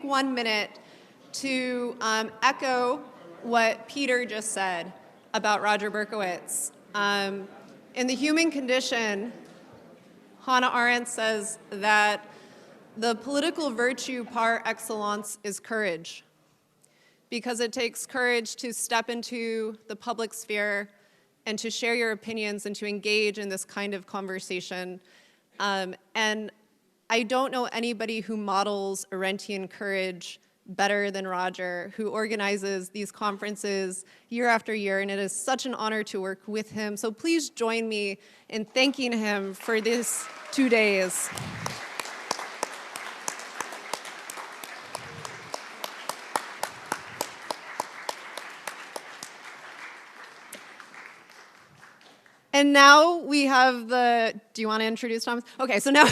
1 minute to echo what Peter just said about Roger Berkowitz. In The Human Condition, Hannah Arendt says that the political virtue par excellence is courage, because it takes courage to step into the public sphere and to share your opinions and to engage in this kind of conversation. And I don't know anybody who models Arendtian courage better than Roger, who organizes these conferences year after year, and it is such an honor to work with him. So please join me in thanking him for these 2 days. And now we have do you want to introduce Thomas? Okay, so now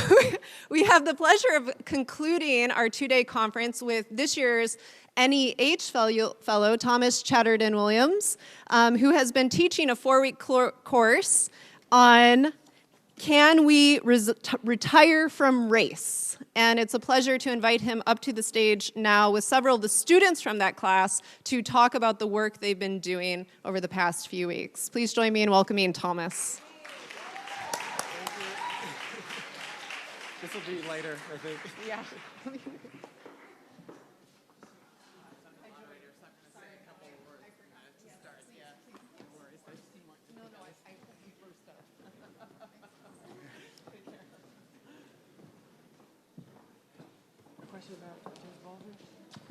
we have the pleasure of concluding our 2-day conference with this year's NEH fellow, Thomas Chatterton Williams, who has been teaching a 4-week course on Can We Retire from Race? And it's a pleasure to invite him up to the stage now with several of the students from that class to talk about the work they've been doing over the past few weeks. Please join me in welcoming Thomas. This will be later, I think. Yeah.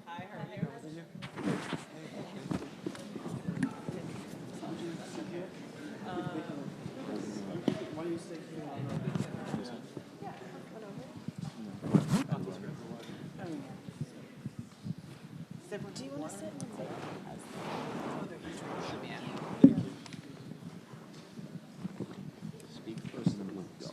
Hi, how are you? Why don't you stay here? Do you want to sit? Speak first and then go.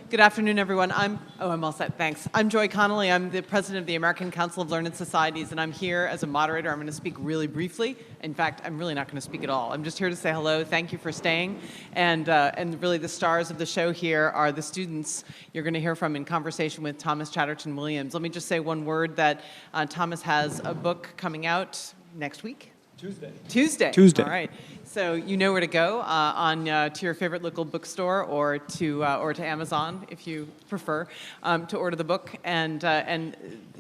Good afternoon, everyone. I'm all set, thanks. I'm Joy Connolly. I'm the president of the American Council of Learned Societies, and I'm here as a moderator. I'm going to speak really briefly. In fact, I'm really not going to speak at all. I'm just here to say hello. Thank you for staying. And really the stars of the show here are the students you're going to hear from in conversation with Thomas Chatterton Williams. Let me just say one word that Thomas has a book coming out next week. Tuesday. All right. So you know where to go to your favorite local bookstore or to Amazon if you prefer to order the book. And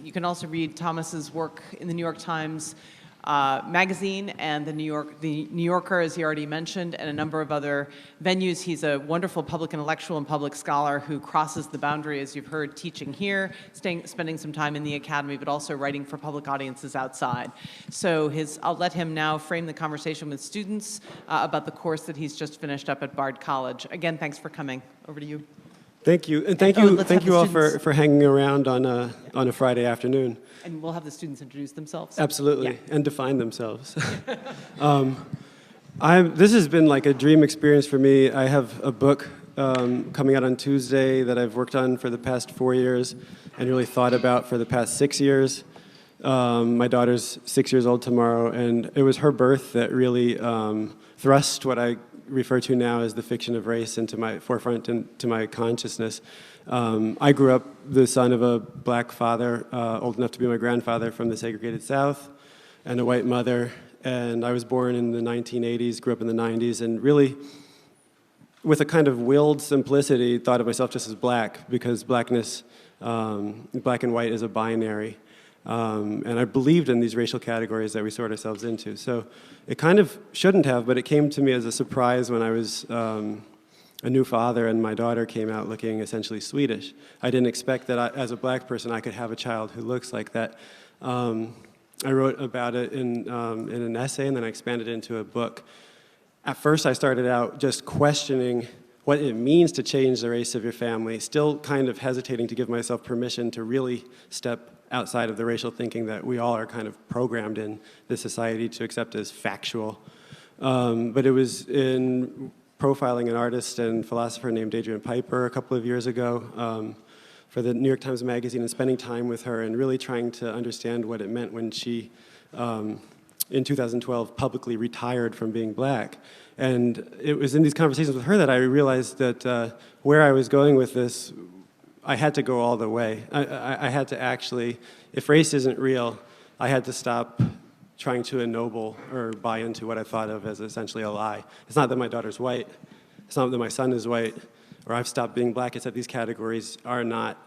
you can also read Thomas's work in the New York Times magazine and the New Yorker, as he already mentioned, and a number of other venues. He's a wonderful public intellectual and public scholar who crosses the boundary, as you've heard, teaching here, spending some time in the academy, but also writing for public audiences outside. So I'll let him now frame the conversation with students about the course that he's just finished up at Bard College. Again, thanks for coming. Over to you. Thank you, and thank you all for hanging around on a Friday afternoon. And we'll have the students introduce themselves. Absolutely, yeah. And define themselves. This has been like a dream experience for me. I have a book coming out on Tuesday that I've worked on for the past 4 years and really thought about for the past 6 years. My daughter's 6 years old tomorrow, and it was her birth that really thrust what I refer to now as the fiction of race into my forefront and to my consciousness. I grew up the son of a black father, old enough to be my grandfather, from the segregated South, and a white mother. And I was born in the 1980s, grew up in the 90s, and really, with a kind of willed simplicity, thought of myself just as black, because blackness, black and white is a binary. And I believed in these racial categories that we sort ourselves into. So it kind of shouldn't have, but it came to me as a surprise when I was a new father and my daughter came out looking essentially Swedish. I didn't expect that as a black person I could have a child who looks like that. I wrote about it in an essay, and then I expanded it into a book. At first I started out just questioning what it means to change the race of your family, still kind of hesitating to give myself permission to really step outside of the racial thinking that we all are kind of programmed in this society to accept as factual. But it was in profiling an artist and philosopher named Adrian Piper a couple of years ago for the New York Times Magazine, and spending time with her and really trying to understand what it meant when she, in 2012, publicly retired from being black. And it was in these conversations with her that I realized that where I was going with this I had to go all the way. I had to actually, if race isn't real, I had to stop trying to ennoble or buy into what I thought of as essentially a lie. It's not that my daughter's white. It's not that my son is white, or I've stopped being black. It's that these categories are not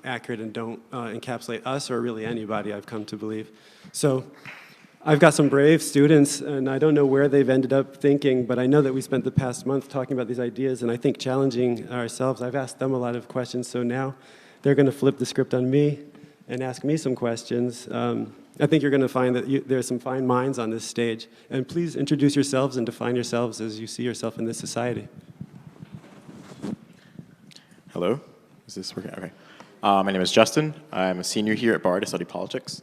accurate and don't encapsulate us or really anybody, I've come to believe. So I've got some brave students, and I don't know where they've ended up thinking, but I know that we spent the past month talking about these ideas and I think challenging ourselves. I've asked them a lot of questions, so now they're going to flip the script on me and ask me some questions. I think you're going to find that there's some fine minds on this stage. And please introduce yourselves and define yourselves as you see yourself in this society. Hello, is this working? Okay. My name is Justyn. I'm a senior here at Bard. I study politics.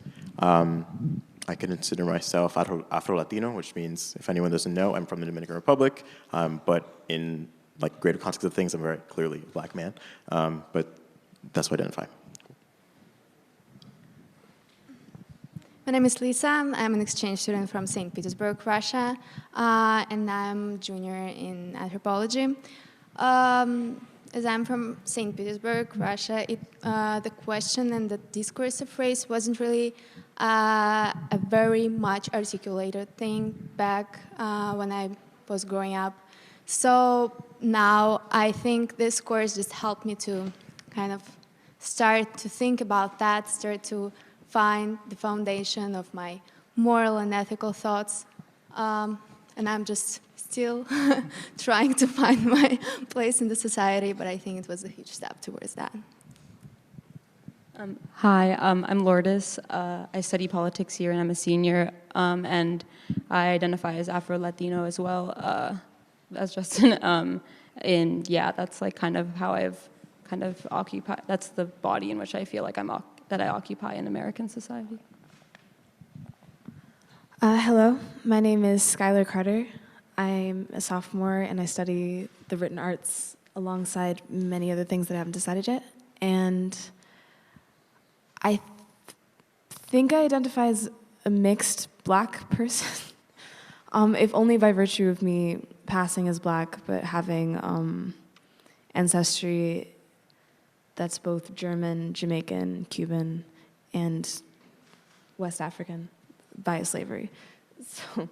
I consider myself Afro-Latino, which means, if anyone doesn't know, I'm from the Dominican Republic. But in greater context of things, I'm very clearly a black man. But that's what I identify. My name is Lisa. I'm an exchange student from St. Petersburg, Russia, and I'm junior in anthropology. As I'm from St. Petersburg, Russia, the question and the discourse of race wasn't really a very much articulated thing back when I was growing up. So now I think this course just helped me to kind of start to think about that, start to find the foundation of my moral and ethical thoughts. And I'm just still trying to find my place in the society, but I think it was a huge step towards that. Hi, I'm Lourdes. I study politics here, and I'm a senior, and I identify as Afro-Latino as well as Justyn. And yeah, that's kind of how I've kind of occupied. That's the body in which I feel like that I occupy in American society. Hello, my name is Skye Carter. I'm a sophomore and I study the written arts alongside many other things that I haven't decided yet. And I think I identify as a mixed black person, if only by virtue of me passing as black, but having ancestry that's both German, Jamaican, Cuban, and West African via slavery. So,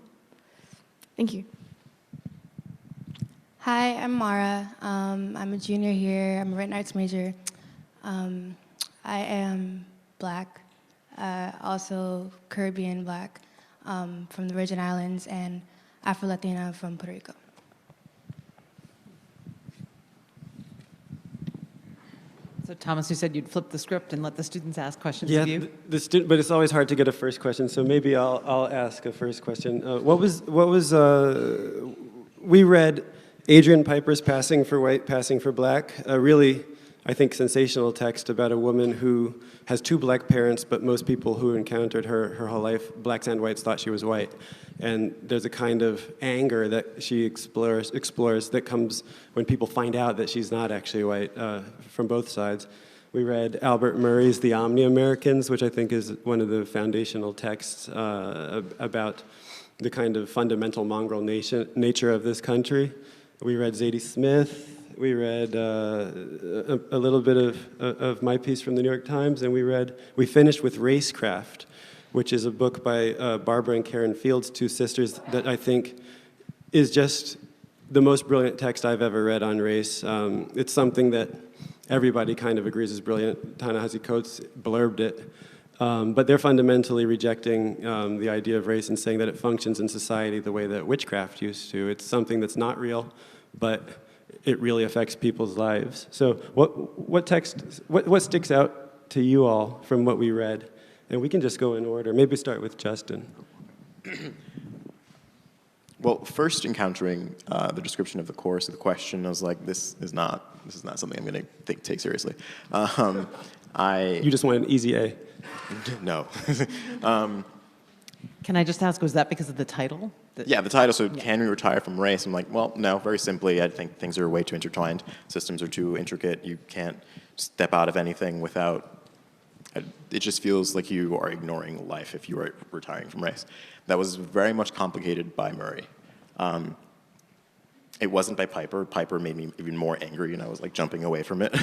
thank you. Hi, I'm Mara. I'm a junior here. I'm a written arts major. I am black, also Caribbean black from the Virgin Islands, and Afro-Latina from Puerto Rico. So Thomas, you said you'd flip the script and let the students ask questions Yeah, of you? but it's always hard to get a first question, so maybe I'll ask a first question. We read Adrian Piper's Passing for White, Passing for Black, a really, I think, sensational text about a woman who has two black parents, but most people who encountered her whole life, blacks and whites, thought she was white. And there's a kind of anger that she explores that comes when people find out that she's not actually white from both sides. We read Albert Murray's The Omni-Americans, which I think is one of the foundational texts about the kind of fundamental mongrel nature of this country. We read Zadie Smith. We read a little bit of my piece from the New York Times, and we finished with Racecraft, which is a book by Barbara and Karen Fields, two sisters, that I think is just the most brilliant text I've ever read on race. It's something that everybody kind of agrees is brilliant. Ta-Nehisi Coates blurbed it. But they're fundamentally rejecting the idea of race and saying that it functions in society the way that witchcraft used to. It's something that's not real, but it really affects people's lives. So what sticks out to you all from what we read? And we can just go in order. Maybe start with Justyn. Well, first encountering the description of the course, the question, I was like, this is not something I'm going to take seriously. You just want an easy A. No. Can I just ask, was that because of the title? Yeah, the title, so Can we retire from race? I'm like, well, no, very simply, I think things are way too intertwined. Systems are too intricate. You can't step out of anything without, it just feels like you are ignoring life if you are retiring from race. That was very much complicated by Murray. It wasn't by Piper. Piper made me even more angry, and I was like jumping away from it.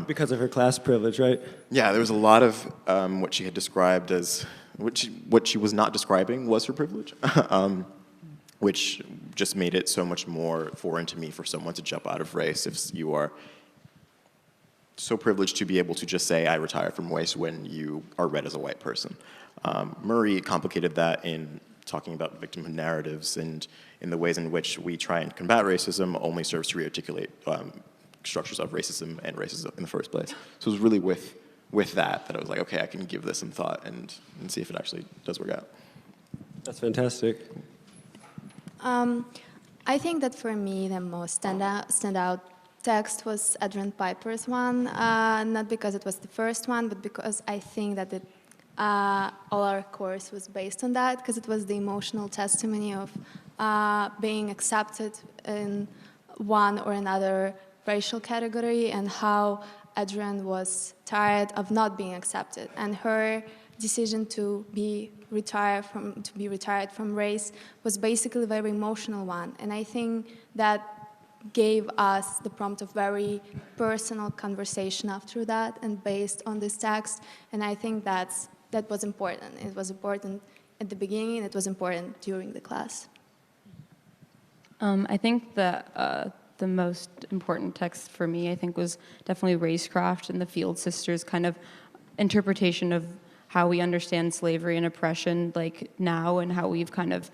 Because of her class privilege, right? Yeah, there was a lot of what she had described as, what she was not describing was her privilege, which just made it so much more foreign to me for someone to jump out of race if you are so privileged to be able to just say, I retire from race when you are read as a white person. Murray complicated that in talking about victimhood narratives and in the ways in which we try and combat racism only serves to rearticulate structures of racism and racism in the first place. So it was really with that I was like, okay, I can give this some thought and see if it actually does work out. That's fantastic. I think that for me the most standout text was Adrian Piper's one, not because it was the first one, but because I think that all our course was based on that, because it was the emotional testimony of being accepted in one or another racial category, and how Adrian was tired of not being accepted, and her decision to be retired from race was basically a very emotional one. And I think that gave us the prompt of very personal conversation after that, and based on this text. And I think that was important. It was important at the beginning, and it was important during the class. I think that the most important text for me, I think, was definitely Racecraft and the Field Sisters' kind of interpretation of how we understand slavery and oppression like now, and how we've kind of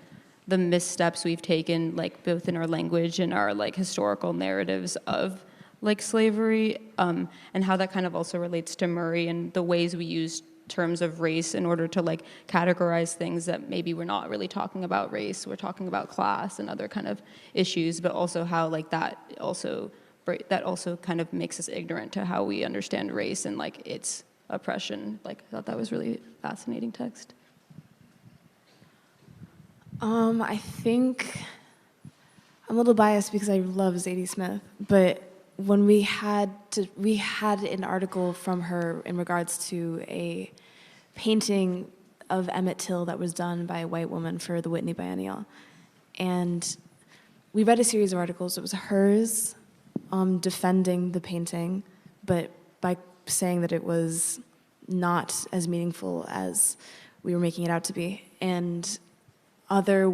the missteps we've taken, like both in our language and our like historical narratives of like slavery, and how that kind of also relates to Murray and the ways we use terms of race in order to like categorize things that maybe we're not really talking about race, we're talking about class and other kind of issues, but also how like that also kind of makes us ignorant to how we understand race and like its oppression. Like I thought that was really fascinating text. I think I'm a little biased because I love Zadie Smith, but when we had an article from her in regards to a painting of Emmett Till that was done by a white woman for the Whitney Biennial, and we read a series of articles. It was hers defending the painting, but by saying that it was not as meaningful as we were making it out to be, and other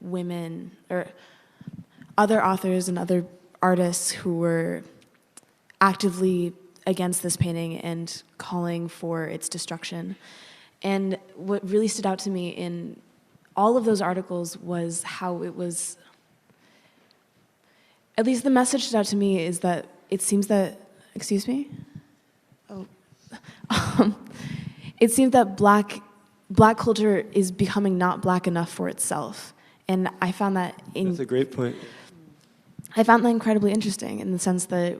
women or other authors and other artists who were actively against this painting and calling for its destruction. And what really stood out to me in all of those articles was how it was, at least the message stood out to me, is that it seems that, excuse me? Oh. It seems that black culture is becoming not black enough for itself. And I found that That's a great point. I found that incredibly interesting in the sense that,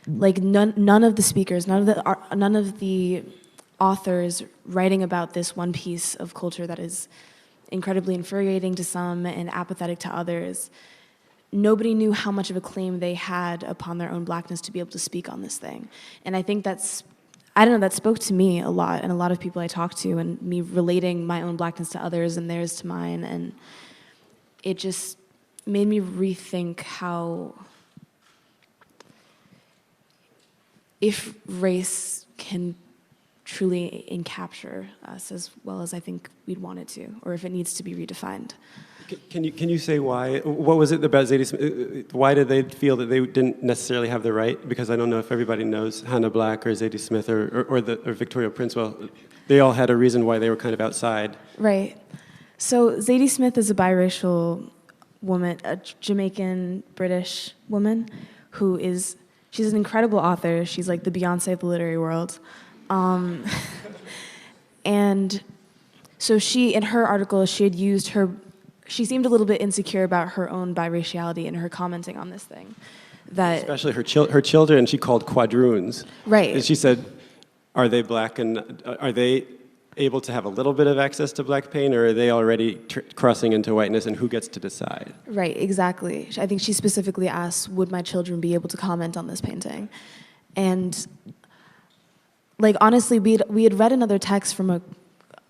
like, none of the speakers, none of the authors writing about this one piece of culture that is incredibly infuriating to some and apathetic to others, nobody knew how much of a claim they had upon their own blackness to be able to speak on this thing. And I think that spoke to me a lot, and a lot of people I talked to, and me relating my own blackness to others and theirs to mine, and it just made me rethink how, if race can truly encapture us as well as I think we'd want it to, or if it needs to be redefined. Can you say why? What was it about Zadie Smith? Why did they feel that they didn't necessarily have the right? Because I don't know if everybody knows Hannah Black or Zadie Smith or Victoria Princewell. They all had a reason why they were kind of outside. Right. So Zadie Smith is a biracial woman, a Jamaican British woman she's an incredible author. She's like the Beyonce of the literary world. And so in her article, she seemed a little bit insecure about her own biraciality in her commenting on this thing. Especially her children, she called quadroons. Right. And she said, are they black and are they able to have a little bit of access to black paint, or are they already crossing into whiteness, and who gets to decide? Right, exactly. I think she specifically asked, would my children be able to comment on this painting? And like, honestly, we had read another text from a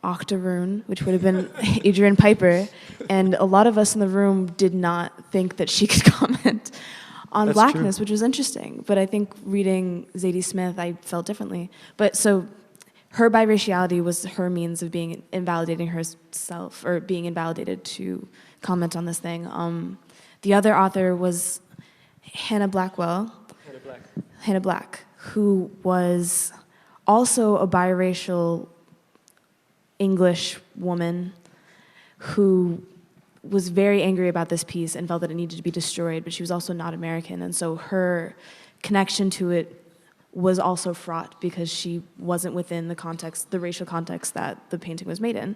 octoroon, which would have been Adrian Piper, And a lot of us in the room did not think that she could comment on That's blackness, true. which was interesting. But I think reading Zadie Smith, I felt differently. But so her biraciality was her means of being invalidating herself, or being invalidated to comment on this thing. The other author was Hannah Blackwell. Hannah Black, who was also a biracial English woman who was very angry about this piece and felt that it needed to be destroyed, but she was also not American, and so her connection to it was also fraught because she wasn't within the context, the racial context that the painting was made in.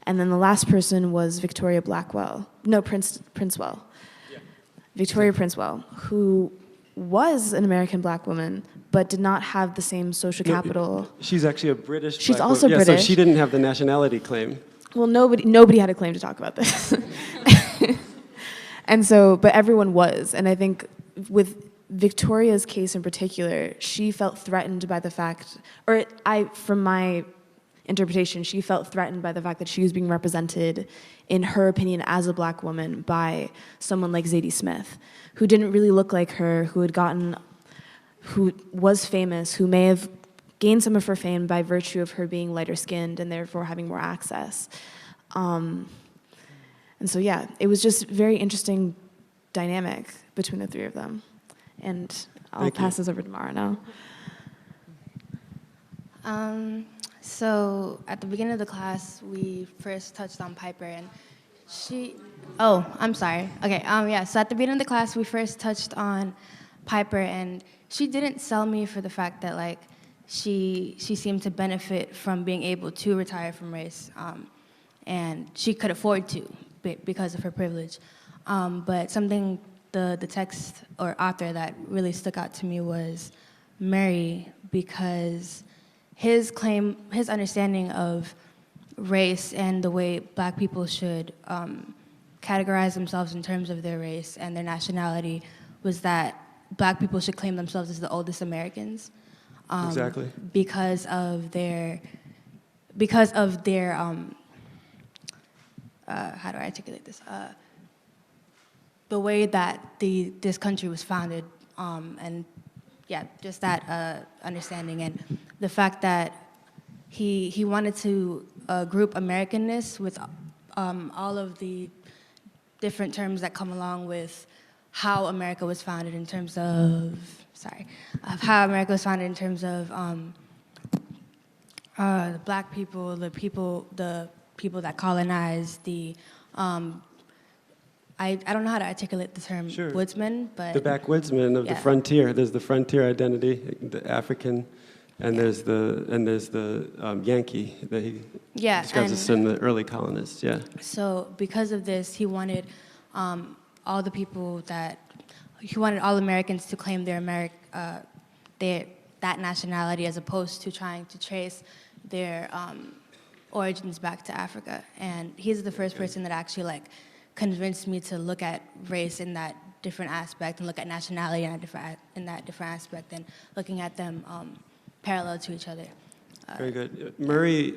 And then the last person was Victoria Blackwell, no, Princewell. Yeah. Victoria Princewell, who was an American black woman, but did not have the same social capital. She's actually a British. She's black also woman. Yeah, British. so she didn't have the nationality claim. Well, nobody had a claim to talk about this. And so, but everyone was. And I think with Victoria's case in particular, she felt threatened by the fact, from my interpretation, she felt threatened by the fact that she was being represented, in her opinion, as a black woman by someone like Zadie Smith, who didn't really look like her, who was famous, who may have gained some of her fame by virtue of her being lighter skinned and therefore having more access. And so, yeah, it was just very interesting dynamic between the three of them. And I'll pass this over to Mara now. So at the beginning of the class, we first touched on Piper, and I'm sorry. Okay, yeah, so at the beginning of the class, we first touched on Piper, and she didn't sell me for the fact that, like, she seemed to benefit from being able to retire from race, and she could afford to because of her privilege. But something, the text or author that really stuck out to me was Murray, because his understanding of race and the way black people should categorize themselves in terms of their race and their nationality was that black people should claim themselves as the oldest Americans. Exactly. Because of their how do I articulate this? The way that this country was founded, and yeah, just that understanding, and the fact that he wanted to group Americanness with all of the different terms that come along with how America was founded in terms of the black people, the people that colonized, I don't know how to articulate the term woodsman, but the backwoodsman of the frontier. There's the frontier identity, the African, and there's the Yankee that he describes as some of the early colonists. Yeah. So because of this, he wanted all Americans to claim that nationality, as opposed to trying to trace their origins back to Africa. And he's the first person that actually convinced me to look at race in that different aspect and look at nationality in that different aspect, and looking at them parallel to each other. Very good. Murray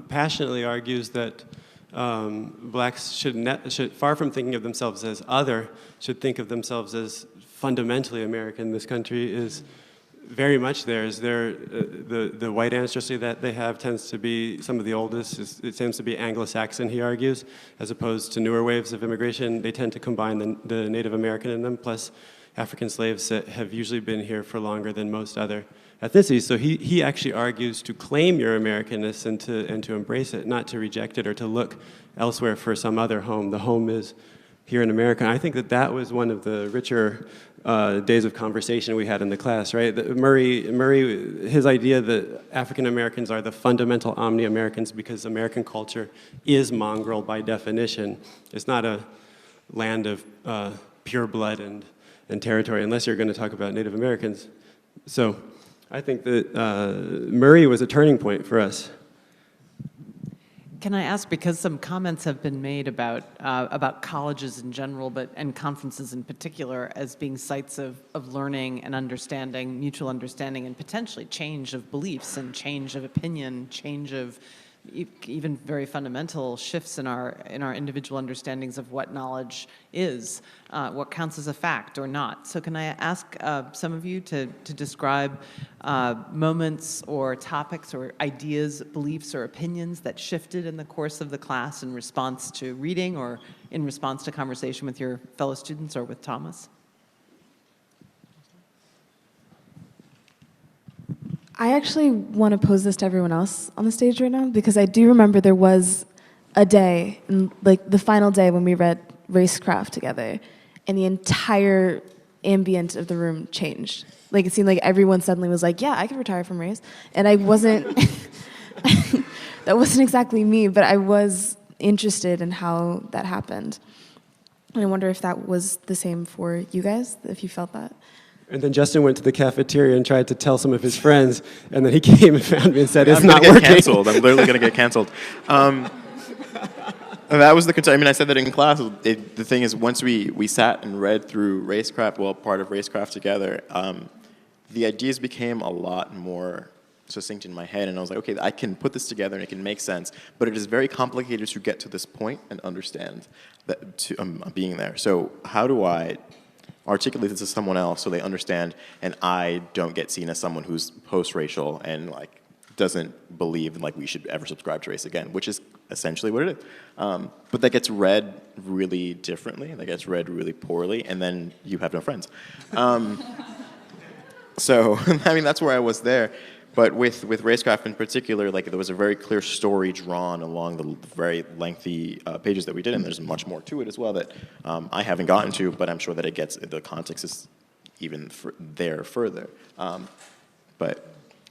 passionately argues that blacks should, far from thinking of themselves as other, should think of themselves as fundamentally American. This country is very much theirs. The white ancestry that they have tends to be some of the oldest. It tends to be Anglo-Saxon, he argues, as opposed to newer waves of immigration. They tend to combine the Native American in them, plus African slaves that have usually been here for longer than most other ethnicities. So he actually argues to claim your Americanness and to embrace it, not to reject it or to look elsewhere for some other home. The home is here in America. And I think that was one of the richer days of conversation we had in the class, right? Murray, his idea that African Americans are the fundamental omni-Americans because American culture is mongrel by definition. It's not a land of pure blood and territory, unless you're going to talk about Native Americans. So I think that Murray was a turning point for us. Can I ask, because some comments have been made about colleges in general, and conferences in particular, as being sites of learning and understanding, mutual understanding, and potentially change of beliefs and change of opinion, change of even very fundamental shifts in our individual understandings of what knowledge is, what counts as a fact or not. So can I ask some of you to describe moments or topics or ideas, beliefs or opinions that shifted in the course of the class in response to reading or in response to conversation with your fellow students or with Thomas? I actually want to pose this to everyone else on the stage right now, because I do remember there was a day, like the final day when we read Racecraft together, and the entire ambient of the room changed. Like it seemed like everyone suddenly was like, yeah, I could retire from race. And I wasn't, that wasn't exactly me, but I was interested in how that happened. And I wonder if that was the same for you guys, if you felt that. And then Justyn went to the cafeteria and tried to tell some of his friends, and then he came and found me and said, "It's not working." I'm going to get canceled. I'm literally going to get canceled. That was the concern. I mean, I said that in class. The thing is, once we sat and read through Racecraft, well, part of Racecraft together, the ideas became a lot more succinct in my head, and I was like, okay, I can put this together and it can make sense, but it is very complicated to get to this point and understand that being there. So how do I articulate this to someone else so they understand, and I don't get seen as someone who's post-racial and like doesn't believe like we should ever subscribe to race again, which is essentially what it is. But that gets read really differently, that gets read really poorly, and then you have no friends. So, I mean, that's where I was there. But with Racecraft in particular, like there was a very clear story drawn along the very lengthy pages that we did, and there's much more to it as well that I haven't gotten to, but I'm sure that the context is even there further. But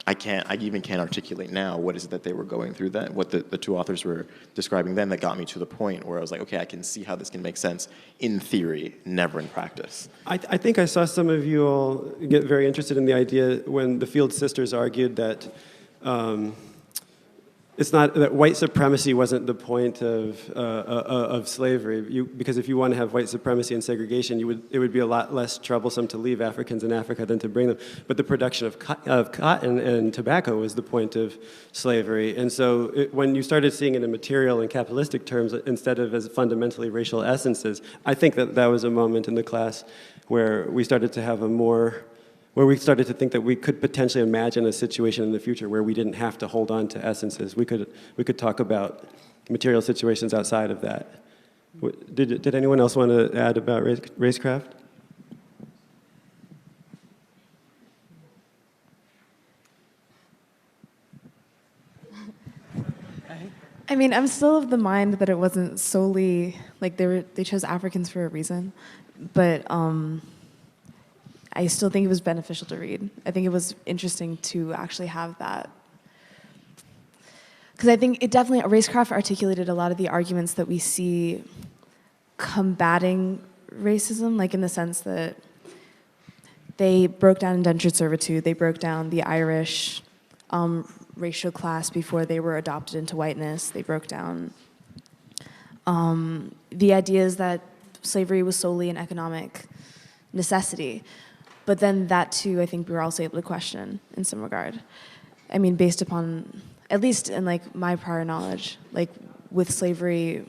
I even can't articulate now what is it that they were going through then, what the two authors were describing then that got me to the point where I was like, okay, I can see how this can make sense in theory, never in practice. I think I saw some of you all get very interested in the idea when the Field Sisters argued that it's not that white supremacy wasn't the point of slavery. Because if you want to have white supremacy and segregation, it would be a lot less troublesome to leave Africans in Africa than to bring them. But the production of cotton and tobacco was the point of slavery. And so when you started seeing it in material and capitalistic terms instead of as fundamentally racial essences, I think that was a moment in the class where we started to have where we started to think that we could potentially imagine a situation in the future where we didn't have to hold on to essences. We could talk about material situations outside of that. Did anyone else want to add about Racecraft? I mean, I'm still of the mind that it wasn't solely like they chose Africans for a reason, but I still think it was beneficial to read. I think it was interesting to actually have that. Because I think it definitely, Racecraft articulated a lot of the arguments that we see combating racism, like in the sense that they broke down indentured servitude, they broke down the Irish racial class before they were adopted into whiteness, they broke down the ideas that slavery was solely an economic necessity. But then that too, I think we were also able to question in some regard. I mean, based upon, at least in like my prior knowledge, like with slavery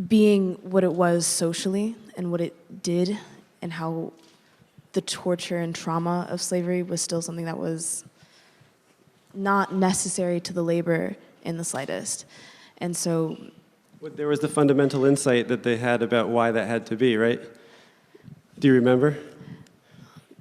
being what it was socially and what it did and how the torture and trauma of slavery was still something that was not necessary to the labor in the slightest. And so... There was the fundamental insight that they had about why that had to be, right? Do you remember?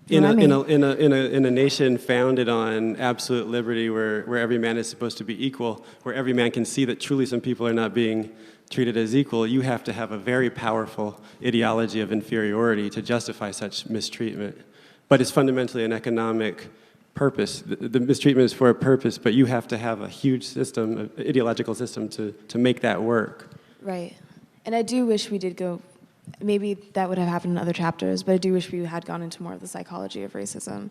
In a nation founded on absolute liberty, where every man is supposed to be equal, where every man can see that truly some people are not being treated as equal, you have to have a very powerful ideology of inferiority to justify such mistreatment. But it's fundamentally an economic purpose. The mistreatment is for a purpose, but you have to have a huge system, an ideological system to make that work. Right. And I do wish we did go... Maybe that would have happened in other chapters, but I do wish we had gone into more of the psychology of racism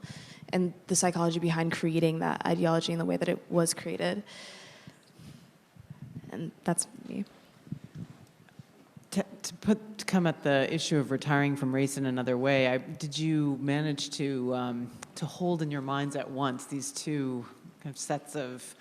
and the psychology behind creating that ideology in the way that it was created. And that's me. To come at the issue of retiring from race in another way, did you manage to hold in your minds at once these two kind of sets of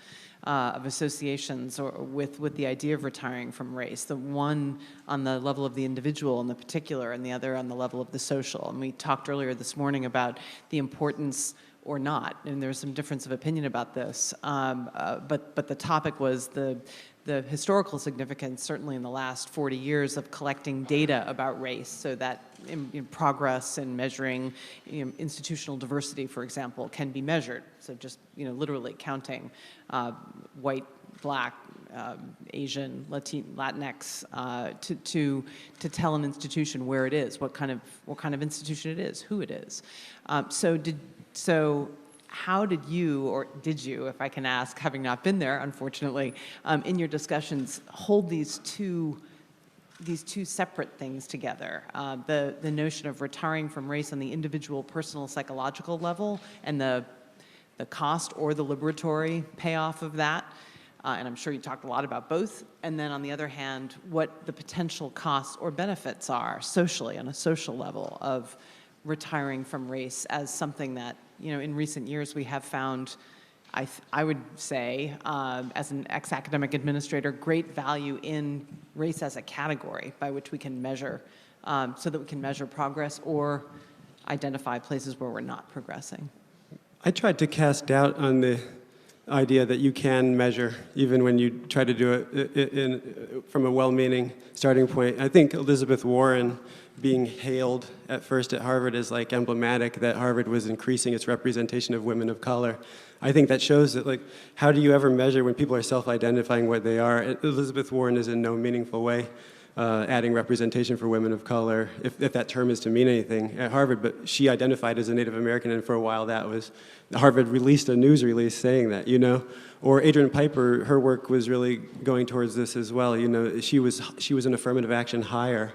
associations or with the idea of retiring from race. The one on the level of the individual and the particular, and the other on the level of the social. And we talked earlier this morning about the importance or not, and there's some difference of opinion about this. But the topic was the historical significance, certainly in the last 40 years, of collecting data about race, so that in progress in measuring institutional diversity, for example, can be measured. So just literally counting white, black, Asian, Latinx, to tell an institution where it is, what kind of institution it is, who it is. So how did you, or did you, if I can ask, having not been there, unfortunately, in your discussions, hold these two separate things together? The notion of retiring from race on the individual, personal, psychological level, and the cost or the liberatory payoff of that. And I'm sure you talked a lot about both. And then on the other hand, what the potential costs or benefits are socially, on a social level, of retiring from race as something that, in recent years we have found, I would say, as an ex-academic administrator, great value in race as a category by which we can measure, so that we can measure progress or identify places where we're not progressing. I tried to cast doubt on the idea that you can measure, even when you try to do it from a well-meaning starting point. I think Elizabeth Warren being hailed at first at Harvard as like emblematic that Harvard was increasing its representation of women of color. I think that shows that, like, how do you ever measure when people are self-identifying what they are? Elizabeth Warren is in no meaningful way adding representation for women of color, if that term is to mean anything, at Harvard, but she identified as a Native American, and for a while Harvard released a news release saying that, Or Adrian Piper, her work was really going towards this as well. She was an affirmative action hire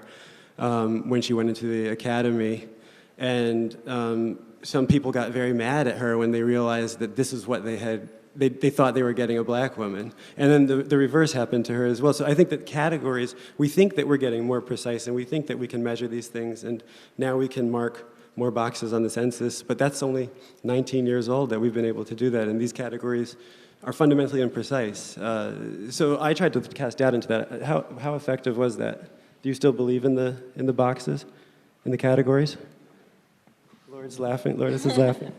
when she went into the academy, and some people got very mad at her when they realized that this is what they thought they were getting a black woman. And then the reverse happened to her as well. So I think that categories, we think that we're getting more precise, and we think that we can measure these things, and now we can mark more boxes on the census, but that's only 19 years old that we've been able to do that, and these categories are fundamentally imprecise. So I tried to cast doubt into that. How effective was that? Do you still believe in the boxes, in the categories? Lourdes is laughing.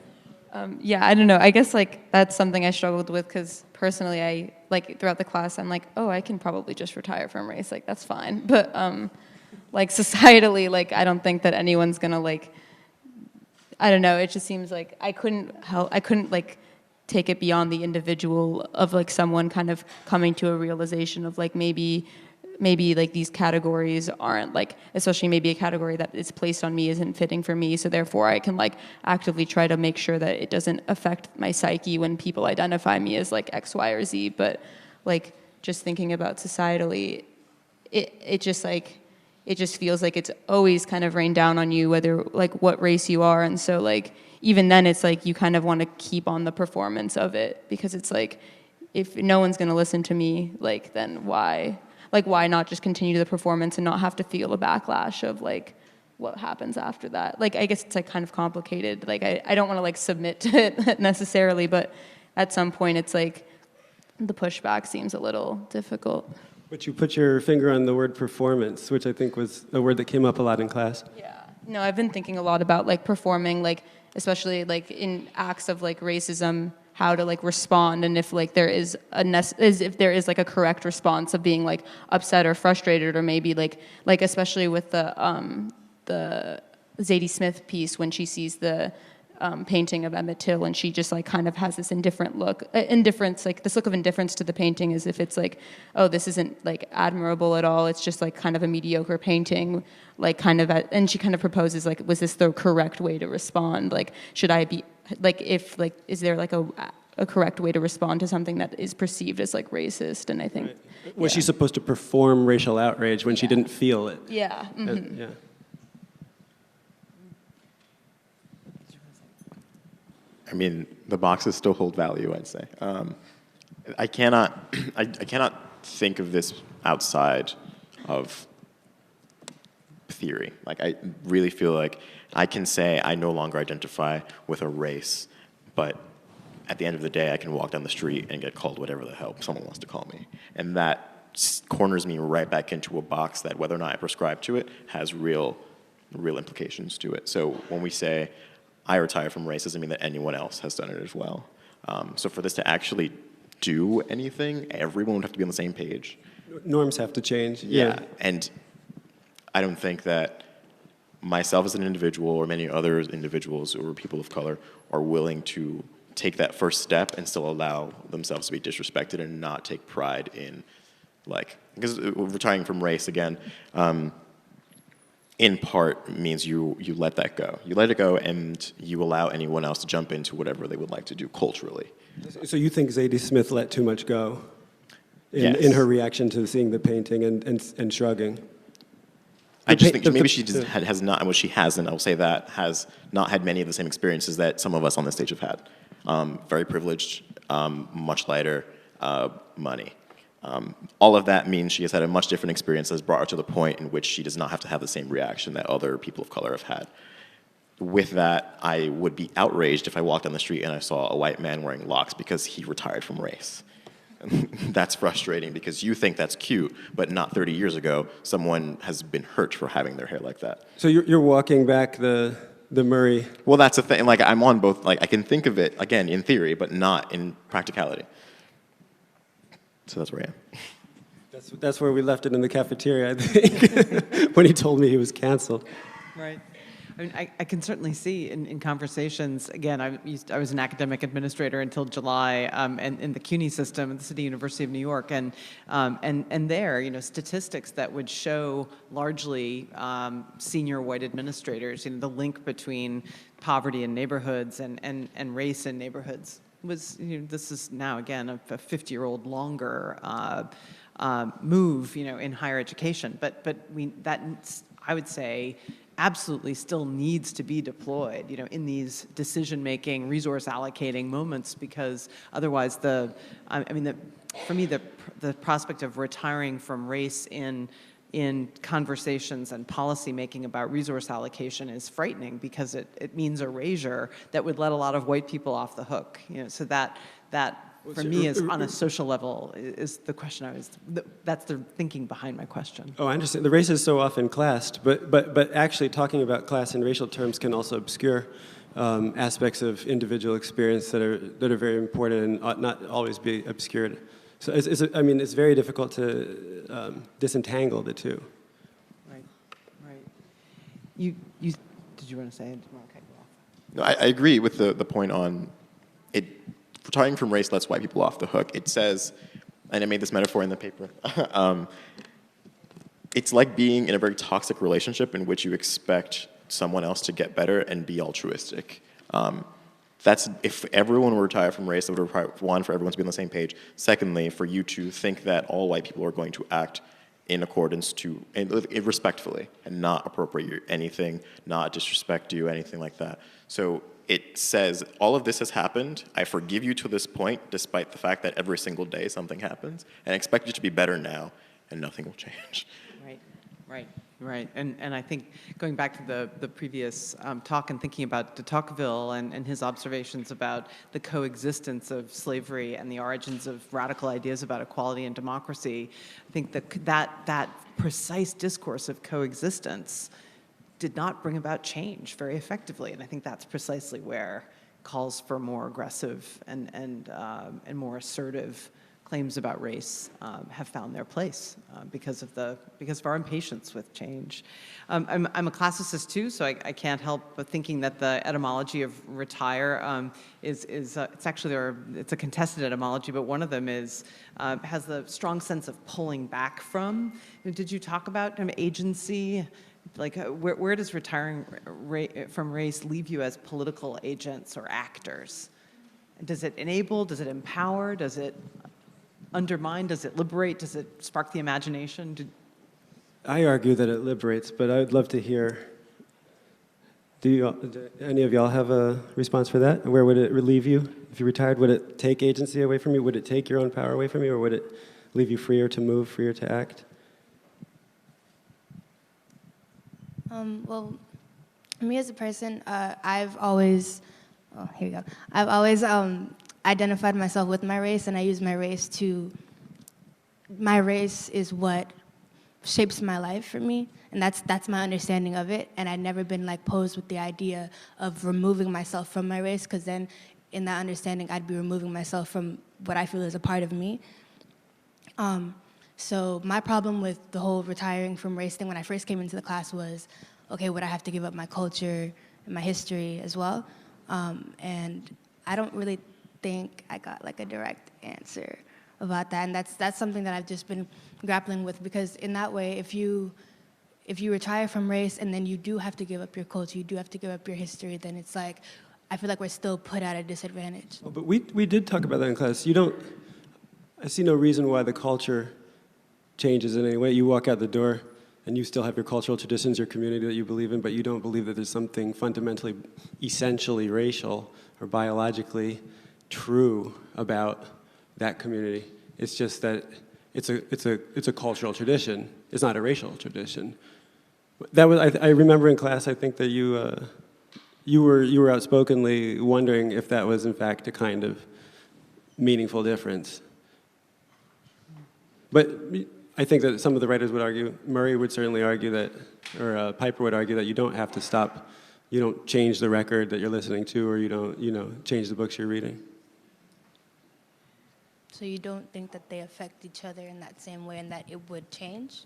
Yeah, I don't know. I guess that's something I struggled with because personally, I throughout the class, I'm like, oh, I can probably just retire from race. That's fine. But societally, I don't think that anyone's gonna I don't know. It just seems like I couldn't take it beyond the individual of someone kind of coming to a realization of maybe these categories aren't especially maybe a category that is placed on me isn't fitting for me, so therefore I can actively try to make sure that it doesn't affect my psyche when people identify me as X, Y, or Z. But just thinking about societally, it just feels like it's always kind of rained down on you whether what race you are, and so even then it's you kind of want to keep on the performance of it because it's if no one's going to listen to me, then why? Why not just continue the performance and not have to feel a backlash of what happens after that? I guess it's kind of complicated. I don't want to submit to it necessarily, but at some point it's the pushback seems a little difficult. But you put your finger on the word performance, which I think was a word that came up a lot in class. Yeah. No, I've been thinking a lot about performing, especially in acts of racism, how to respond, and if there is a correct response of being upset or frustrated, or maybe especially with the Zadie Smith piece when she sees the painting of Emmett Till and she just kind of has this indifference this look of indifference to the painting, as if it's oh, this isn't admirable at all, it's just kind of a mediocre painting, and she kind of proposes was this the correct way to respond, should I be is there a correct way to respond to something that is perceived as racist? And I think right. Was she supposed to perform racial outrage when she didn't feel it? Yeah. Mm-hmm. Yeah. I mean, the boxes still hold value, I'd say. I cannot think of this outside of theory. I really feel I can say I no longer identify with a race, but at the end of the day, I can walk down the street and get called whatever the hell someone wants to call me. And that corners me right back into a box that, whether or not I prescribe to it, has real implications to it. So when we say, I retire from race, doesn't mean that anyone else has done it as well. So for this to actually do anything, everyone would have to be on the same page. Norms have to change. Yeah, and I don't think that myself as an individual or many other individuals or people of color are willing to take that first step and still allow themselves to be disrespected and not take pride in, like, because retiring from race, again, in part means you let that go. You let it go and you allow anyone else to jump into whatever they would like to do culturally. So you think Zadie Smith let too much go Yes. in her reaction to seeing the painting and shrugging? I just think maybe she has not, and what she hasn't, I will say that, has not had many of the same experiences that some of us on this stage have had. Very privileged, much lighter money. All of that means she has had a much different experience that has brought her to the point in which she does not have to have the same reaction that other people of color have had. With that, I would be outraged if I walked down the street and I saw a white man wearing locks because he retired from race. That's frustrating because you think that's cute, but not 30 years ago, someone has been hurt for having their hair like that. So you're walking back the Murray. Well, that's the thing. Like, I'm on both. Like, I can think of it, again, in theory, but not in practicality. So that's where I am. That's where we left it in the cafeteria, I think, when he told me he was canceled. Right. I mean, I can certainly see in conversations, again, I was an academic administrator until July in the CUNY system at the City University of New York, and there, you know, statistics that would show largely senior white administrators, you know, the link between poverty in neighborhoods and race in neighborhoods was, you know, this is now, again, a 50-year-old longer move, you know, in higher education. But that, I would say, absolutely still needs to be deployed, you know, in these decision-making, resource allocating moments, because otherwise for me, the prospect of retiring from race in conversations and policy making about resource allocation is frightening, because it means erasure that would let a lot of white people off the hook, you know, so that for me, is on a social level, is the question that's the thinking behind my question. Oh, I understand. The race is so often classed, but actually talking about class in racial terms can also obscure aspects of individual experience that are very important and ought not always be obscured. So it's very difficult to disentangle the two. Right. Did you want to say it? Okay, go off. No, I agree with the point on it. Retiring from race lets white people off the hook. It says, and I made this metaphor in the paper, it's like being in a very toxic relationship in which you expect someone else to get better and be altruistic. If everyone were to retire from race, it would require, one, for everyone to be on the same page. Secondly, for you to think that all white people are going to act in accordance to, respectfully, and not appropriate anything, not disrespect you, anything like that. So it says, all of this has happened. I forgive you to this point, despite the fact that every single day something happens, and I expect you to be better now, and nothing will change. Right. And I think going back to the previous talk and thinking about de Tocqueville and his observations about the coexistence of slavery and the origins of radical ideas about equality and democracy, I think that precise discourse of coexistence did not bring about change very effectively, and I think that's precisely where calls for more aggressive and more assertive claims about race have found their place because of our impatience with change. I'm a classicist too, so I can't help but thinking that the etymology of retire is it's actually it's a contested etymology, but one of them has the strong sense of pulling back from. Did you talk about agency? Like, where does retiring from race leave you as political agents or actors? Does it enable? Does it empower? Does it undermine? Does it liberate? Does it spark the imagination? I argue that it liberates, but I would love to hear. Do any of y'all have a response for that? Where would it relieve you if you retired? Would it take agency away from you? Would it take your own power away from you, or would it leave you freer to move, freer to act? Well, me as a person, I've always identified myself with my race, and I use my race is what shapes my life for me, and that's my understanding of it. And I'd never been like posed with the idea of removing myself from my race, because then in that understanding, I'd be removing myself from what I feel is a part of me. So my problem with the whole retiring from race thing when I first came into the class was, okay, would I have to give up my culture and my history as well? And I don't really think I got like a direct answer about that, and that's something that I've just been grappling with, because in that way, if you retire from race and then you do have to give up your culture, you do have to give up your history, then it's like, I feel like we're still put at a disadvantage. Oh, but we did talk about that in class. I see no reason why the culture changes in any way. You walk out the door and you still have your cultural traditions, your community that you believe in, but you don't believe that there's something fundamentally, essentially racial or biologically true about that community. It's just that it's a cultural tradition. It's not a racial tradition. That was I remember in class. I think that you were outspokenly wondering if that was in fact a kind of meaningful difference. But I think that some of the writers would argue, Murray would certainly argue that, or Piper would argue that you don't have to stop, you don't change the record that you're listening to, or you don't, change the books you're reading. So you don't think that they affect each other in that same way and that it would change?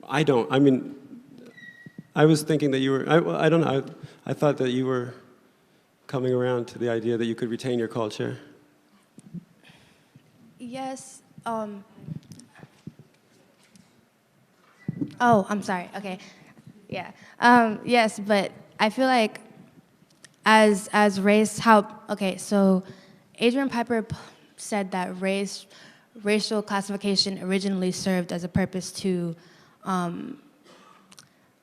I don't. I mean, I was thinking that you were, I don't know, I thought that you were coming around to the idea that you could retain your culture. Yes. Oh, I'm sorry. Okay. Yeah. Yes, but I feel like as race, okay, so Adrian Piper said that racial classification originally served as a purpose to,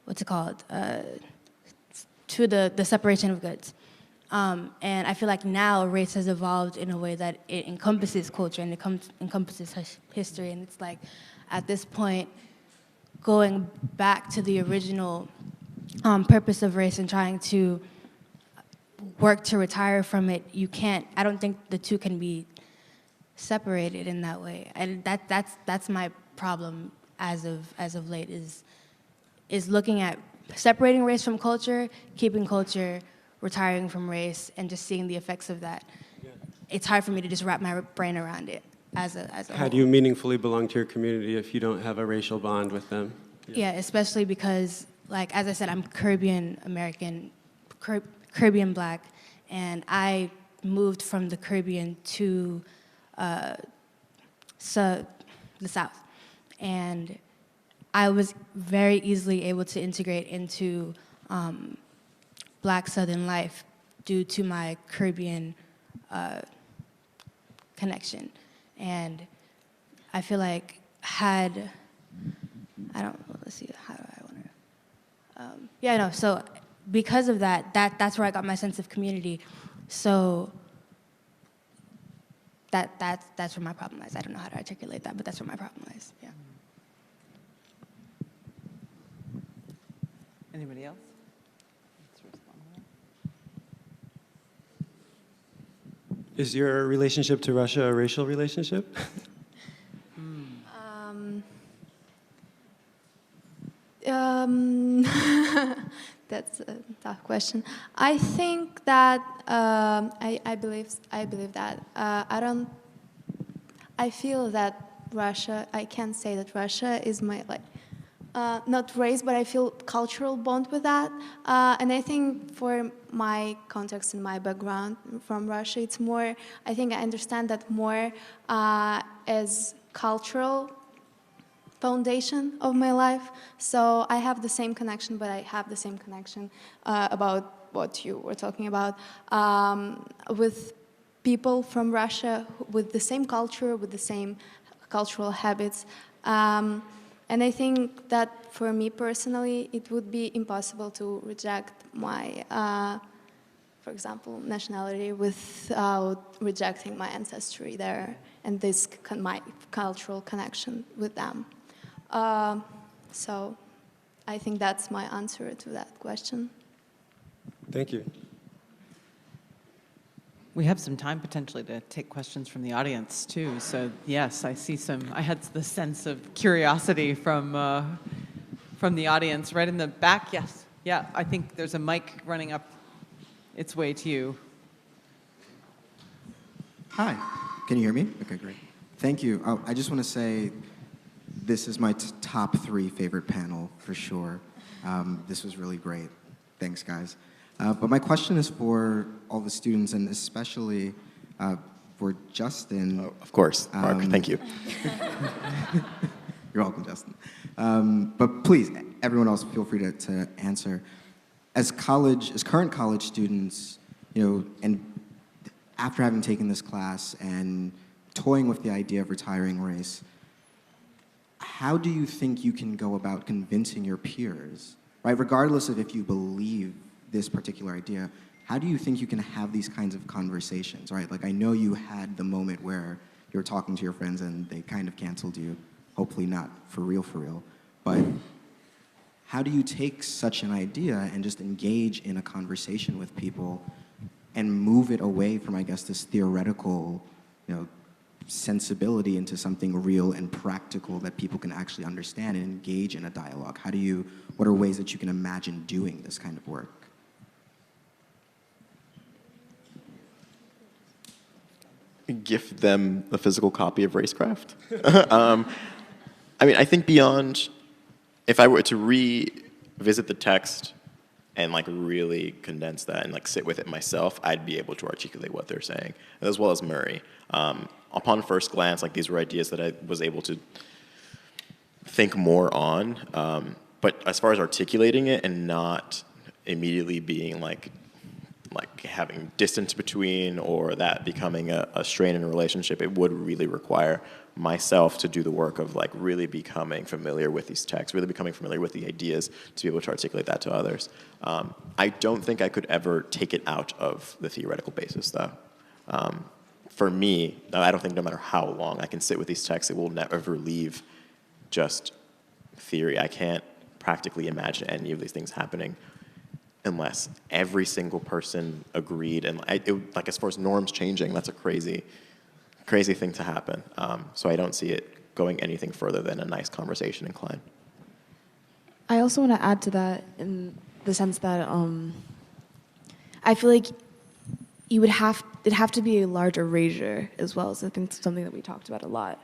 what's it called? To the separation of goods. And I feel like now race has evolved in a way that it encompasses culture and it encompasses history. And it's like, at this point, going back to the original purpose of race and trying to work to retire from it, you can't, I don't think the two can be separated in that way. And that's my problem as of late, is looking at separating race from culture, keeping culture, retiring from race, and just seeing the effects of that. Yeah. It's hard for me to just wrap my brain around it as a How whole. do you meaningfully belong to your community if you don't have a racial bond with them? Yeah, especially because, like, as I said, I'm Caribbean American, Caribbean Black, and I moved from the Caribbean to the South. And I was very easily able to integrate into Black Southern life due to my Caribbean connection. And I feel like let's see, how do I want to, so because of that's where I got my sense of community. So that's where my problem lies. I don't know how to articulate that, but that's where my problem lies, yeah. Anybody else? Is your relationship to Russia a racial relationship? That's a tough question. I think that I believe that I feel that Russia. I can't say that Russia is my not race, but I feel cultural bond with that. And I think for my context and my background from Russia, it's more. I think I understand that more as cultural foundation of my life. So I have the same connection, but I have the same connection about what you were talking about with people from Russia with the same culture, with the same cultural habits. And I think that for me personally, it would be impossible to reject my, for example, nationality without rejecting my ancestry there and my cultural connection with them. So I think that's my answer to that question. Thank you. We have some time potentially to take questions from the audience too. So yes, I see I had the sense of curiosity from the audience right in the back. Yes, yeah, I think there's a mic running up its way to you. Hi, can you hear me? Okay, great. Thank you. I just want to say this is my top 3 favorite panel for sure. This was really great. Thanks, guys. But my question is for all the students, and especially for Justyn. Oh, of course, Mark, thank you. You're welcome, Justyn. But please, everyone else, feel free to answer. As current college students, and after having taken this class and toying with the idea of retiring race, how do you think you can go about convincing your peers, right? Regardless of if you believe this particular idea, how do you think you can have these kinds of conversations, right? Like, I know you had the moment where you were talking to your friends and they kind of canceled you, hopefully not for real, but how do you take such an idea and just engage in a conversation with people and move it away from, I guess, this theoretical, sensibility into something real and practical that people can actually understand and engage in a dialogue? What are ways that you can imagine doing this kind of work? Gift them a physical copy of Racecraft. I think beyond, if I were to revisit the text and really condense that and sit with it myself, I'd be able to articulate what they're saying, as well as Murray. Upon first glance, these were ideas that I was able to think more on, but as far as articulating it and not immediately being having distance between or that becoming a strain in a relationship, it would really require myself to do the work of really becoming familiar with these texts, really becoming familiar with the ideas to be able to articulate that to others. I don't think I could ever take it out of the theoretical basis, though. For me, I don't think no matter how long I can sit with these texts, it will never leave just theory. I can't practically imagine any of these things happening unless every single person agreed. And as far as norms changing, that's a crazy thing to happen. So I don't see it going anything further than a nice conversation incline. I also want to add to that in the sense that I feel like it'd have to be a large erasure as well. So I think something that we talked about a lot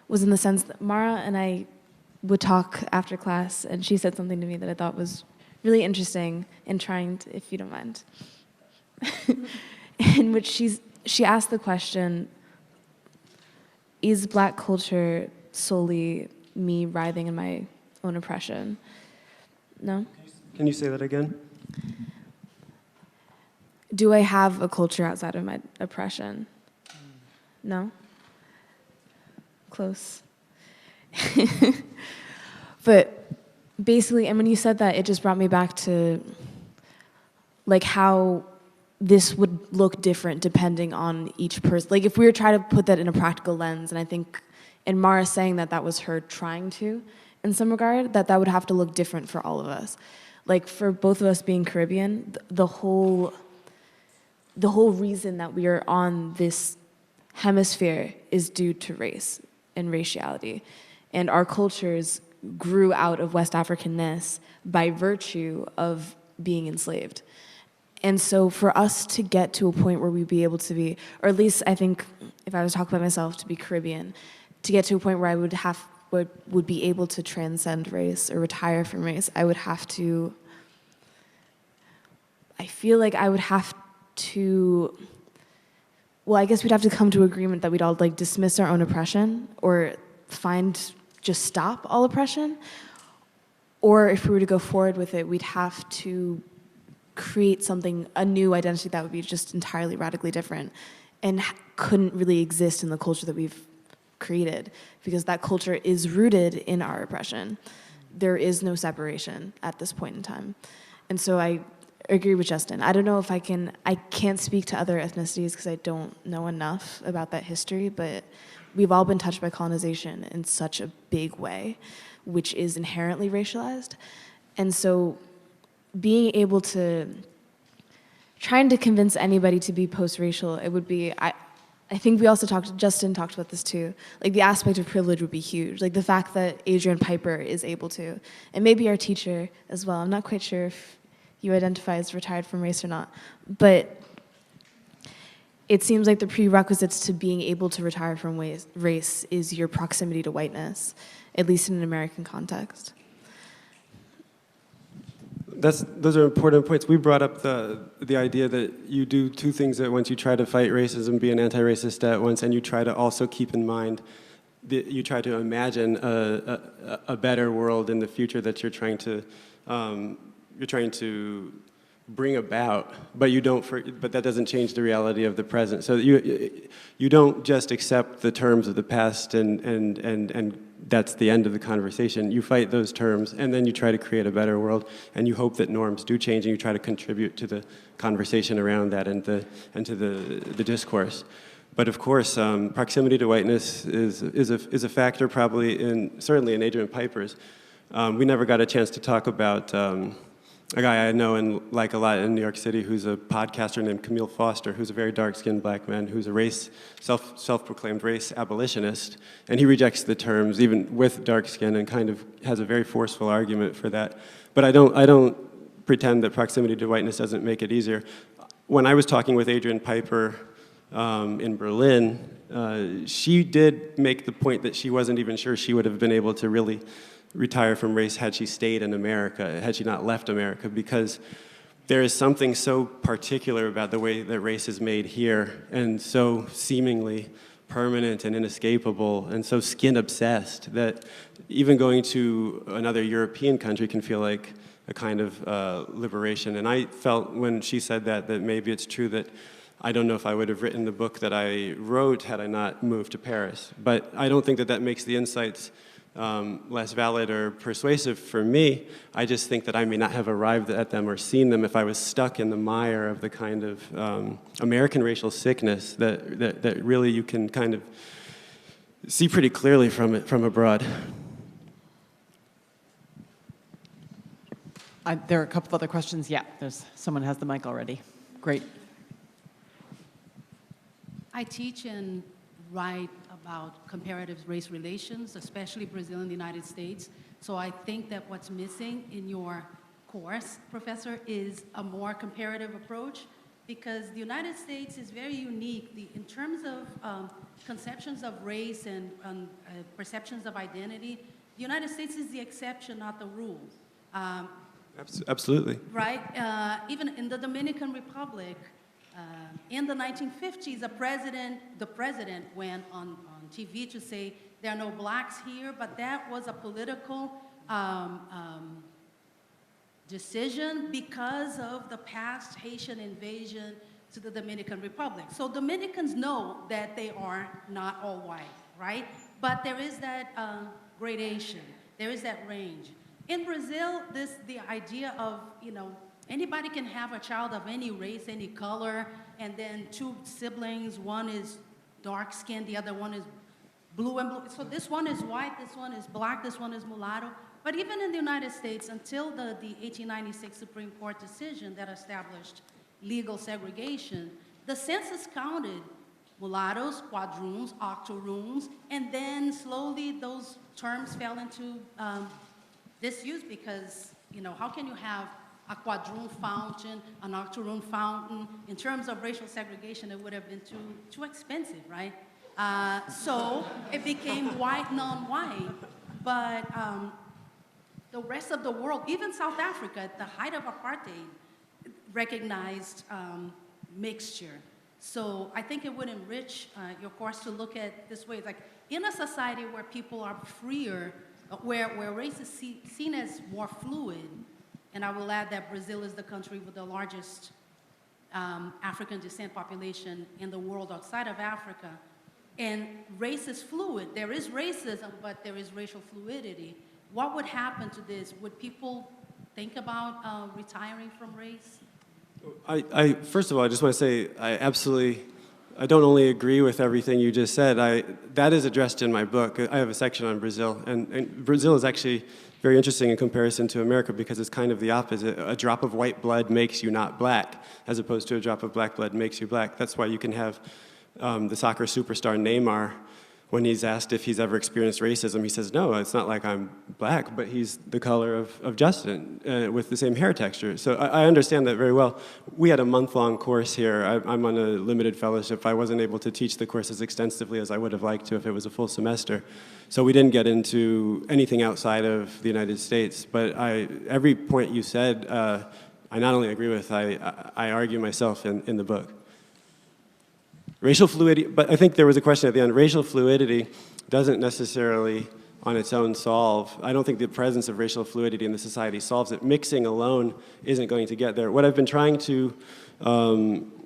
was in the sense that Mara and I would talk after class, and she said something to me that I thought was really interesting in trying to, if you don't mind, in which she asked the question, is Black culture solely me writhing in my own oppression? No? Can you say that again? Do I have a culture outside of my oppression? No? Close. But basically, and when you said that, it just brought me back to how this would look different depending on each person. If we were trying to put that in a practical lens, and I think in Mara saying that was her trying to, in some regard, that would have to look different for all of us. For both of us being Caribbean, the whole reason that we are on this hemisphere is due to race and raciality. And our cultures grew out of West Africanness by virtue of being enslaved. And so for us to get to a point where we'd be able to be, or at least I think if I was talking about myself to be Caribbean, to get to a point where I would be able to transcend race or retire from race, I feel like I would have to, I guess we'd have to come to agreement that we'd all dismiss our own oppression or just stop all oppression. Or if we were to go forward with it, we'd have to create a new identity that would be just entirely radically different and couldn't really exist in the culture that we've created, because that culture is rooted in our oppression. There is no separation at this point in time. And so I agree with Justyn. I don't know if I can't speak to other ethnicities because I don't know enough about that history, but we've all been touched by colonization in such a big way, which is inherently racialized. And so being able to trying to convince anybody to be post-racial, it would be, I think we also Justyn talked about this too, like the aspect of privilege would be huge. Like the fact that Adrian Piper is able to, and maybe our teacher as well. I'm not quite sure if you identify as retired from race or not, but it seems like the prerequisites to being able to retire from race is your proximity to whiteness, at least in an American context. Those are important points. We brought up the idea that you do two things at once. You try to fight racism, be an anti-racist at once, and you try to also keep in mind that you try to imagine a better world in the future that you're trying to bring about, but you don't. But that doesn't change the reality of the present. So you don't just accept the terms of the past and that's the end of the conversation. You fight those terms, and then you try to create a better world, and you hope that norms do change, and you try to contribute to the conversation around that and to the discourse. But of course, proximity to whiteness is a factor, probably certainly in Adrian Piper's. We never got a chance to talk about a guy I know and like a lot in New York City who's a podcaster named Camille Foster, who's a very dark-skinned black man who's a self-proclaimed race abolitionist, and he rejects the terms even with dark skin and kind of has a very forceful argument for that. But I don't pretend that proximity to whiteness doesn't make it easier. When I was talking with Adrian Piper in Berlin, she did make the point that she wasn't even sure she would have been able to really retire from race had she stayed in America, had she not left America, because there is something so particular about the way that race is made here and so seemingly permanent and inescapable and so skin-obsessed that even going to another European country can feel like a kind of liberation. And I felt when she said that maybe it's true that I don't know if I would have written the book that I wrote had I not moved to Paris. But I don't think that makes the insights less valid or persuasive for me. I just think that I may not have arrived at them or seen them if I was stuck in the mire of the kind of American racial sickness that really you can kind of see pretty clearly from abroad. There are a couple of other questions. Yeah, someone has the mic already. Great. I teach and write about comparative race relations, especially Brazil and the United States. So I think that what's missing in your course, Professor, is a more comparative approach, because the United States is very unique. In terms of conceptions of race and perceptions of identity, the United States is the exception, not the rule. Absolutely. Right? Even in the Dominican Republic, in the 1950s, the president went on TV to say there are no blacks here, but that was a political decision because of the past Haitian invasion to the Dominican Republic. So Dominicans know that they are not all white, right? But there is that gradation, there is that range. In Brazil, the idea of, anybody can have a child of any race, any color, and then two siblings, one is dark-skinned, the other one is blue and blue. So this one is white, this one is black, this one is mulatto. But even in the United States, until the 1896 Supreme Court decision that established legal segregation, the census counted mulattoes, quadroons, octoroons, and then slowly those terms fell into disuse because, how can you have a quadroon fountain, an octoroon fountain? In terms of racial segregation, it would have been too expensive, right? So it became white, non-white. But the rest of the world, even South Africa, at the height of apartheid, recognized mixture. So I think it would enrich your course to look at this way. Like in a society where people are freer, where race is seen as more fluid, and I will add that Brazil is the country with the largest African descent population in the world outside of Africa. And race is fluid. There is racism, but there is racial fluidity. What would happen to this? Would people think about retiring from race? First of all, I just want to say I don't only agree with everything you just said. That is addressed in my book. I have a section on Brazil, and Brazil is actually very interesting in comparison to America because it's kind of the opposite. A drop of white blood makes you not black, as opposed to a drop of black blood makes you black. That's why you can have the soccer superstar Neymar, when he's asked if he's ever experienced racism, he says, no, it's not like I'm black, but he's the color of Justyn with the same hair texture. So I understand that very well. We had a month-long course here. I'm on a limited fellowship. I wasn't able to teach the course as extensively as I would have liked to if it was a full semester. So we didn't get into anything outside of the United States. But every point you said, I not only agree with, I argue myself in the book. Racial fluidity, but I think there was a question at the end. Racial fluidity doesn't necessarily on its own solve. I don't think the presence of racial fluidity in the society solves it. Mixing alone isn't going to get there. What I've been trying to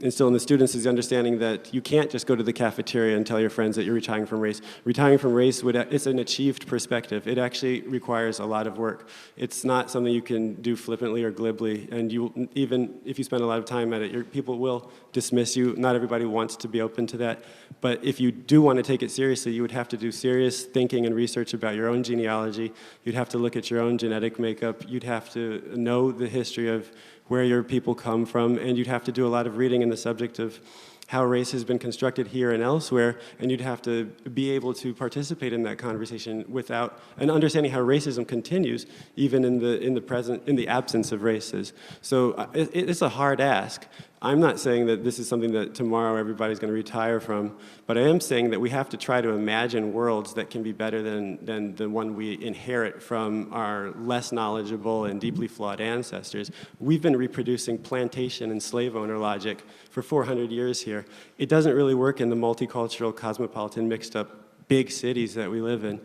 instill in the students is the understanding that you can't just go to the cafeteria and tell your friends that you're retiring from race. Retiring from race, it's an achieved perspective. It actually requires a lot of work. It's not something you can do flippantly or glibly, and even if you spend a lot of time at it, people will dismiss you. Not everybody wants to be open to that, but if you do want to take it seriously, you would have to do serious thinking and research about your own genealogy. You'd have to look at your own genetic makeup. You'd have to know the history of where your people come from, and you'd have to do a lot of reading in the subject of how race has been constructed here and elsewhere, and you'd have to be able to participate in that conversation without an understanding how racism continues even in the absence of races. So it's a hard ask. I'm not saying that this is something that tomorrow everybody's going to retire from, but I am saying that we have to try to imagine worlds that can be better than the one we inherit from our less knowledgeable and deeply flawed ancestors. We've been reproducing plantation and slave owner logic for 400 years here. It doesn't really work in the multicultural, cosmopolitan, mixed up big cities that we live in.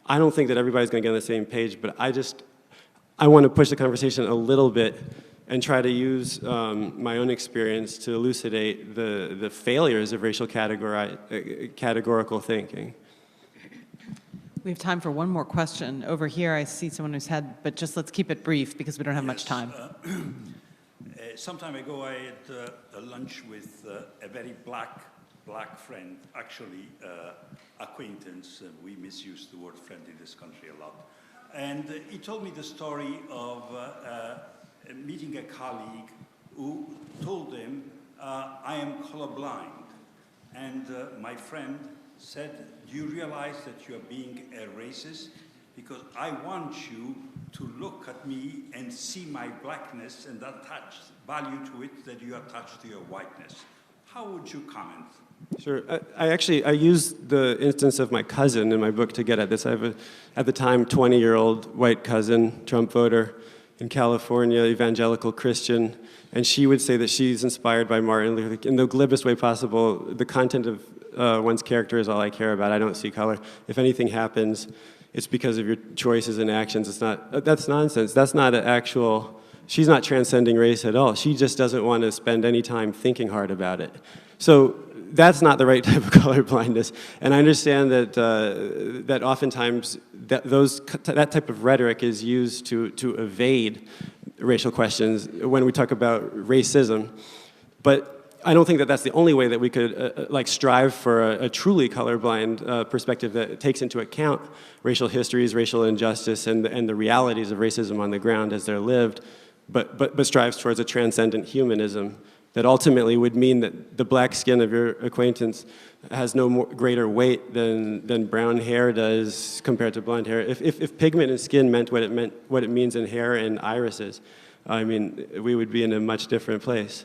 I don't think that everybody's going to get on the same page, but I want to push the conversation a little bit and try to use my own experience to elucidate the failures of racial categorical thinking. We have time for one more question. Over here, I see someone who's but just let's keep it brief because we don't have much time. Some time ago, I had a lunch with a very black friend, actually acquaintance. We misuse the word friend in this country a lot. And he told me the story of meeting a colleague who told him, I am colorblind. And my friend said, do you realize that you are being a racist? Because I want you to look at me and see my blackness and attach value to it that you attach to your whiteness. How would you comment? Sure. I use the instance of my cousin in my book to get at this. I have at the time, 20-year-old white cousin, Trump voter, in California, evangelical Christian, and she would say that she's inspired by Martin Luther King in the glibest way possible. The content of one's character is all I care about. I don't see color. If anything happens, it's because of your choices and actions. That's nonsense. That's not an actual, she's not transcending race at all. She just doesn't want to spend any time thinking hard about it. So that's not the right type of colorblindness. And I understand that that oftentimes that type of rhetoric is used to evade racial questions when we talk about racism. But I don't think that that's the only way that we could strive for a truly colorblind perspective that takes into account racial histories, racial injustice, and the realities of racism on the ground as they're lived, but strives towards a transcendent humanism that ultimately would mean that the black skin of your acquaintance has no greater weight than brown hair does compared to blonde hair. If pigment in skin meant what it means in hair and irises, I mean, we would be in a much different place.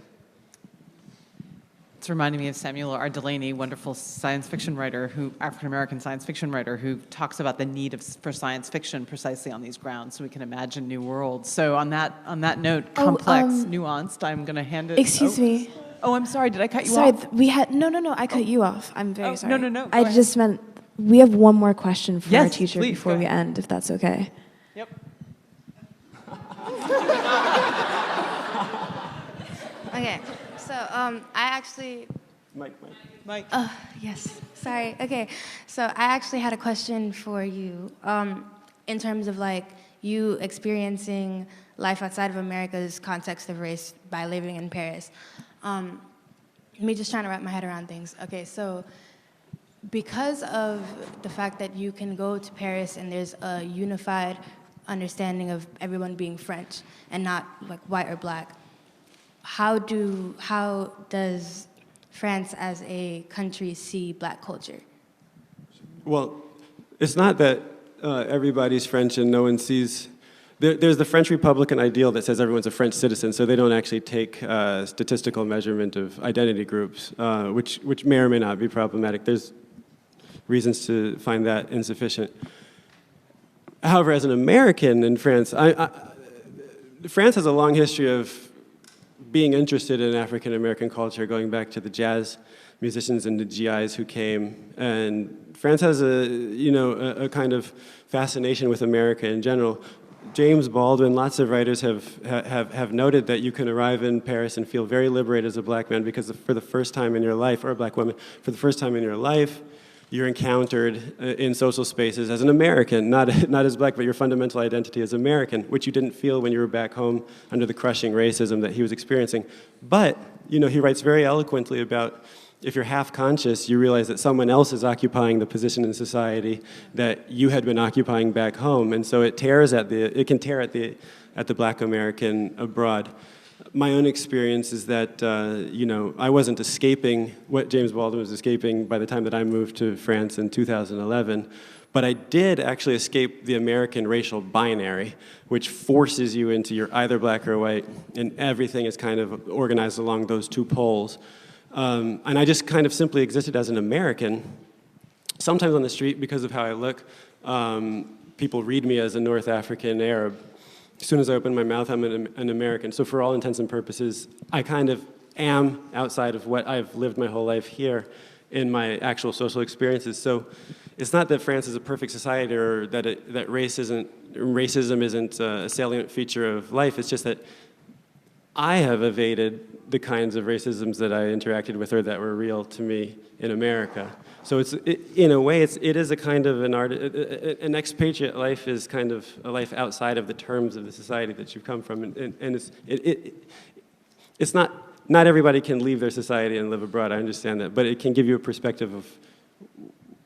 It's reminding me of Samuel R. Delany, wonderful science fiction writer, African-American science fiction writer, who talks about the need for science fiction precisely on these grounds, so we can imagine new worlds. So on that note, complex, nuanced, I'm going to hand it. Excuse me. Oh, I'm sorry. Did I cut you off? Sorry, we had no. I cut you off. I'm very sorry. No. I just meant we have one more question for our teacher please, before we end, if that's okay. Yep. Okay, so I actually... Mike. Yes, sorry. Okay, so I actually had a question for you in terms of you experiencing life outside of America's context of race by living in Paris. Me just trying to wrap my head around things. Okay, so because of the fact that you can go to Paris and there's a unified understanding of everyone being French and not like white or black. How does France as a country see black culture? Well, it's not that everybody's French and no one sees. There's the French Republican ideal that says everyone's a French citizen, so they don't actually take statistical measurement of identity groups, which may or may not be problematic. There's reasons to find that insufficient. However, as an American in France, France has a long history of being interested in African American culture, going back to the jazz musicians and the GIs who came. And France has a kind of fascination with America in general. James Baldwin, lots of writers have noted that you can arrive in Paris and feel very liberated as a black man because for the first time in your life, or a black woman, for the first time in your life, you're encountered in social spaces as an American, not as black, but your fundamental identity as American, which you didn't feel when you were back home under the crushing racism that he was experiencing. But, he writes very eloquently about if you're half conscious, you realize that someone else is occupying the position in society that you had been occupying back home, and so it can tear at the black American abroad. My own experience is that, I wasn't escaping what James Baldwin was escaping by the time that I moved to France in 2011, but I did actually escape the American racial binary, which forces you into you're either black or white, and everything is kind of organized along those two poles. And I just kind of simply existed as an American. Sometimes on the street, because of how I look, people read me as a North African Arab. As soon as I open my mouth, I'm an American. So for all intents and purposes, I kind of am outside of what I've lived my whole life here in my actual social experiences. So it's not that France is a perfect society or that racism isn't a salient feature of life. It's just that I have evaded the kinds of racisms that I interacted with or that were real to me in America. So in a way, it is a kind of an expatriate life is kind of a life outside of the terms of the society that you've come from. And it's not everybody can leave their society and live abroad, I understand that, but it can give you a perspective of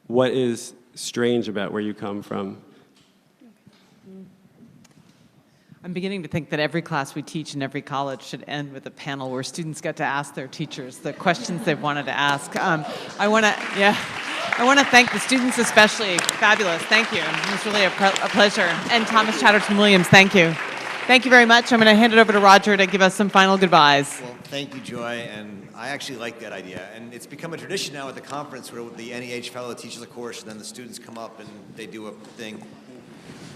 what is strange about where you come from. I'm beginning to think that every class we teach in every college should end with a panel where students get to ask their teachers the questions they've wanted to ask. I want to thank the students especially. Fabulous, thank you. It was really a pleasure. And Thomas Chatterton Williams, thank you. Thank you very much. I'm going to hand it over to Roger to give us some final goodbyes. Well, thank you, Joy, and I actually like that idea. And it's become a tradition now at the conference where the NEH fellow teaches a course and then the students come up and they do a thing.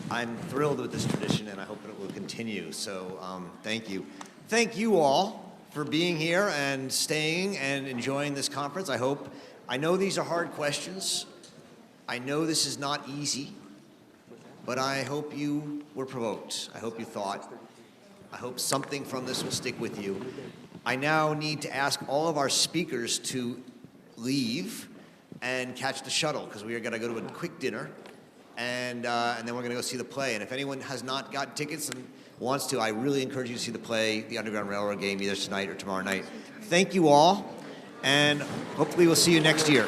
I'm thrilled with this tradition, and I hope it will continue. So thank you. Thank you all for being here and staying and enjoying this conference. I know these are hard questions. I know this is not easy, but I hope you were provoked. I hope you thought. I hope something from this will stick with you. I now need to ask all of our speakers to leave and catch the shuttle, because we are going to go to a quick dinner. And then we're going to go see the play. And if anyone has not got tickets and wants to, I really encourage you to see the play, The Underground Railroad Game, either tonight or tomorrow night. Thank you all, and hopefully we'll see you next year.